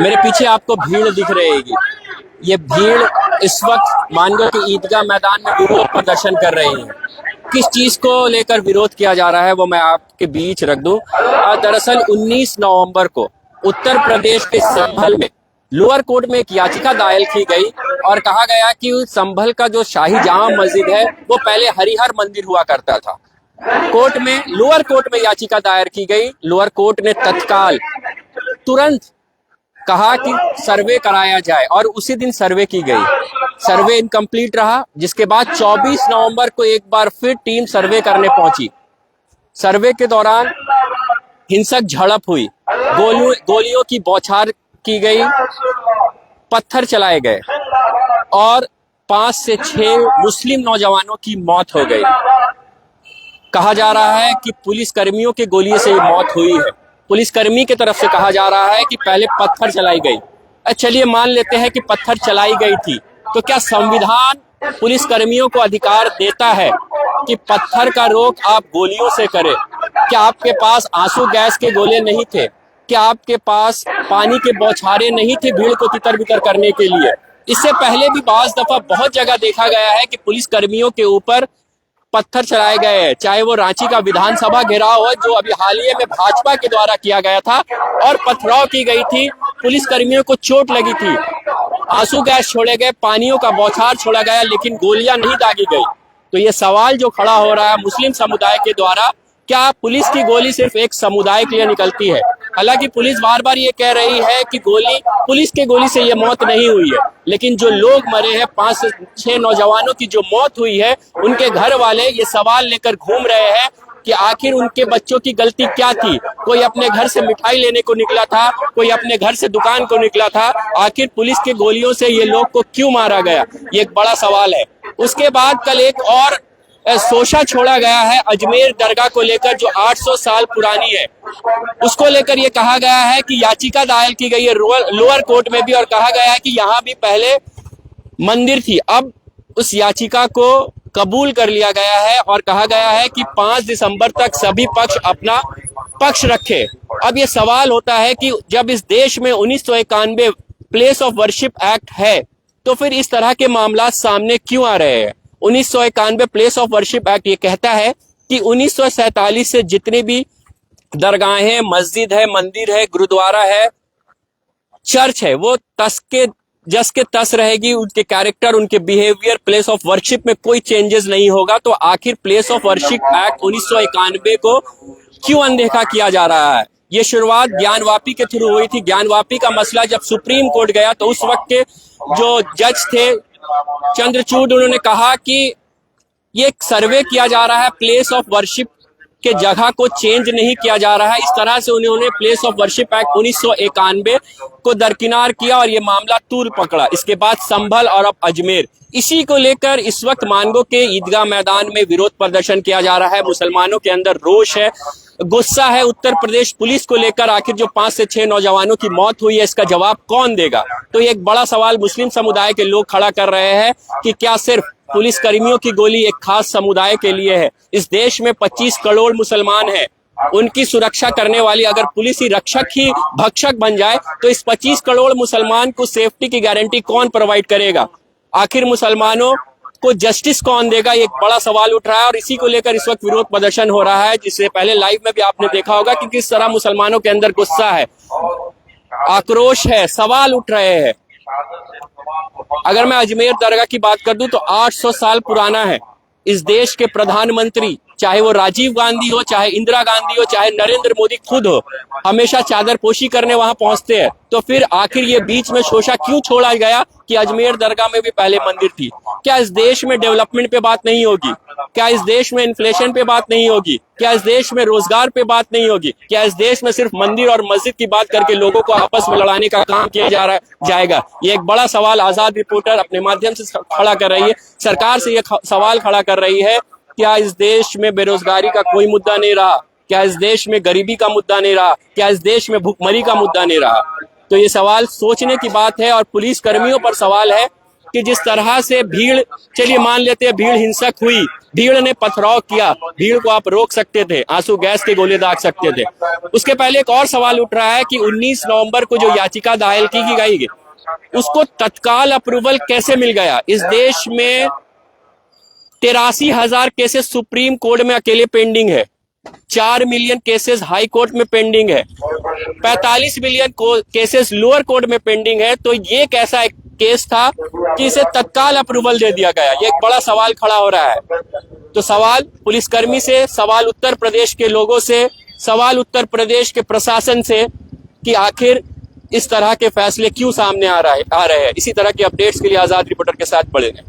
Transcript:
मेरे पीछे आपको भीड़ दिख रहेगी। ये भीड़ इस वक्त मानगो के ईदगाह मैदान में विरोध प्रदर्शन कर रही है। किस चीज को लेकर विरोध किया जा रहा है वो मैं आपके बीच रख दूं। दरअसल 19 नवंबर को उत्तर प्रदेश के संभल में लोअर कोर्ट में एक याचिका दायर की गई और कहा गया कि संभल का जो शाही जामा मस्जिद है वो पहले हरिहर मंदिर हुआ करता था। कोर्ट में लोअर कोर्ट में याचिका दायर की गई। लोअर कोर्ट ने तत्काल तुरंत कहा कि सर्वे कराया जाए और उसी दिन सर्वे की गई। सर्वे इनकम्प्लीट रहा, जिसके बाद 24 नवंबर को एक बार फिर टीम सर्वे करने पहुंची। सर्वे के दौरान हिंसक झड़प हुई, गोलियों की बौछार की गई, पत्थर चलाए गए और 5 से 6 मुस्लिम नौजवानों की मौत हो गई। कहा जा रहा है कि पुलिस कर्मियों के गोली से ये मौत हुई है। पुलिसकर्मी की तरफ से कहा जा रहा है कि पहले पत्थर चलाई गई। चलिए मान लेते हैं कि पत्थर चलाई गई थी, तो क्या संविधान पुलिसकर्मियों को अधिकार देता है कि पत्थर का रोक आप गोलियों से करें? क्या आपके पास आंसू गैस के गोले नहीं थे? क्या आपके पास पानी के बौछारें नहीं थे भीड़ को तितर बितर करने के लिए? इससे पहले भी बाज दफा बहुत जगह देखा गया है कि पुलिसकर्मियों के ऊपर पत्थर चलाए गए हैं, चाहे वो रांची का विधानसभा घेराव हो जो अभी हालिया में भाजपा के द्वारा किया गया था और पथराव की गई थी, पुलिसकर्मियों को चोट लगी थी, आंसू गैस छोड़े गए, पानियों का बौछार छोड़ा गया, लेकिन गोलियां नहीं दागी गई। तो ये सवाल जो खड़ा हो रहा है मुस्लिम समुदाय के द्वारा, क्या पुलिस की गोली सिर्फ एक समुदाय के लिए निकलती है? हालांकि पुलिस बार बार ये कह रही है कि पुलिस के गोली से ये मौत नहीं हुई है, लेकिन जो लोग मरे हैं 5 से 6 नौजवानों की जो मौत हुई है, उनके घर वाले ये सवाल लेकर घूम रहे हैं कि आखिर उनके बच्चों की गलती क्या थी। कोई अपने घर से मिठाई लेने को निकला था, कोई अपने घर से दुकान को निकला था, आखिर पुलिस के गोलियों से ये लोग को क्यों मारा गया, ये एक बड़ा सवाल है। उसके बाद कल एक और सोशा छोड़ा गया है अजमेर दरगाह को लेकर, जो 800 साल पुरानी है। उसको लेकर ये कहा गया है कि याचिका दायर की गई है लोअर कोर्ट में भी और कहा गया है कि यहाँ भी पहले मंदिर थी। अब उस याचिका को कबूल कर लिया गया है और कहा गया है कि 5 दिसंबर तक सभी पक्ष अपना पक्ष रखे। अब ये सवाल होता है कि जब इस देश में 1991 प्लेस ऑफ वर्शिप एक्ट है, तो फिर इस तरह के मामला सामने क्यों आ रहे हैं? 1991 प्लेस ऑफ वर्शिप एक्ट ये कहता है कि 1947 से जितनी भी दरगाहें, मस्जिद है, मंदिर है, गुरुद्वारा है, चर्च है, वो जस के तस रहेगी। उनके कैरेक्टर, उनके बिहेवियर, प्लेस ऑफ वर्शिप में कोई चेंजेस नहीं होगा। तो आखिर प्लेस ऑफ वर्शिप एक्ट 1991 को क्यों अनदेखा किया जा रहा है? ये शुरुआत ज्ञानवापी के थ्रू हुई थी। ज्ञानवापी का मसला जब सुप्रीम कोर्ट गया तो उस वक्त के जो जज थे चंद्रचूड़, उन्होंने कहा कि ये सर्वे किया जा रहा है, प्लेस ऑफ वर्शिप के जगह को चेंज नहीं किया जा रहा है। इस तरह से उन्होंने प्लेस ऑफ वर्शिप एक्ट 1991 को दरकिनार किया और ये मामला तूल पकड़ा। इसके बाद संभल और अब अजमेर, इसी को लेकर इस वक्त मानगो के ईदगाह मैदान में विरोध प्रदर्शन किया जा रहा है। मुसलमानों के अंदर रोष है, गुस्सा है उत्तर प्रदेश पुलिस को लेकर। आखिर जो 5 से 6 नौजवानों की मौत हुई है, इसका जवाब कौन देगा? तो ये एक बड़ा सवाल मुस्लिम समुदाय के लोग खड़ा कर रहे हैं कि क्या सिर्फ पुलिस कर्मियों की गोली एक खास समुदाय के लिए है? इस देश में 25 करोड़ मुसलमान हैं, उनकी सुरक्षा करने वाली अगर पुलिस ही रक्षक ही भक्षक बन जाए तो इस 25 करोड़ मुसलमान को सेफ्टी की गारंटी कौन प्रोवाइड करेगा? आखिर मुसलमानों को जस्टिस कौन देगा? एक बड़ा सवाल उठ रहा है और इसी को लेकर इस वक्त विरोध प्रदर्शन हो रहा है, जिससे पहले लाइव में भी आपने देखा होगा कि किस तरह मुसलमानों के अंदर गुस्सा है, आक्रोश है, सवाल उठ रहे हैं। अगर मैं अजमेर दरगाह की बात कर दूं तो 800 साल पुराना है। इस देश के प्रधानमंत्री, चाहे वो राजीव गांधी हो, चाहे इंदिरा गांधी हो, चाहे नरेंद्र मोदी खुद हो, हमेशा चादर पोशी करने वहां पहुंचते हैं। तो फिर आखिर ये बीच में शोशा क्यों छोड़ा गया कि अजमेर दरगाह में भी पहले मंदिर थी? क्या इस देश में डेवलपमेंट पे बात नहीं होगी? क्या इस देश में इन्फ्लेशन पे बात नहीं होगी? क्या इस देश में रोजगार पे बात नहीं होगी? क्या इस देश में सिर्फ मंदिर और मस्जिद की बात करके लोगों को आपस में लड़ाने का काम किया जाएगा? ये एक बड़ा सवाल आजाद रिपोर्टर अपने माध्यम से खड़ा कर रही है, सरकार से ये सवाल खड़ा कर रही है। क्या इस देश में बेरोजगारी का कोई मुद्दा नहीं रहा? क्या इस देश में गरीबी का मुद्दा नहीं रहा? क्या इस देश में भूखमरी का मुद्दा नहीं रहा? तो ये सवाल सोचने की बात है और पुलिस कर्मियों पर सवाल है कि जिस तरह से भीड़, चलिए मान लेते हैं भीड़ हिंसक हुई, भीड़ ने पथराव किया, भीड़ को आप रोक सकते थे, आंसू गैस के गोले दाग सकते थे। उसके पहले एक और सवाल उठ रहा है कि 19 नवंबर को जो याचिका दायर की गई उसको तत्काल अप्रूवल कैसे मिल गया? इस देश में 83,000 केसेस सुप्रीम कोर्ट में अकेले पेंडिंग है, 4 मिलियन केसेस हाई कोर्ट में पेंडिंग है, 45 मिलियन केसेस लोअर कोर्ट में पेंडिंग है। तो ये कैसा एक केस था कि इसे तत्काल अप्रूवल दे दिया गया? ये एक बड़ा सवाल खड़ा हो रहा है। तो सवाल पुलिसकर्मी से, सवाल उत्तर प्रदेश के लोगों से, सवाल उत्तर प्रदेश के प्रशासन से कि आखिर इस तरह के फैसले क्यों सामने आ रहे हैं। इसी तरह की अपडेट्स के लिए आजाद रिपोर्टर के साथ बने रहें।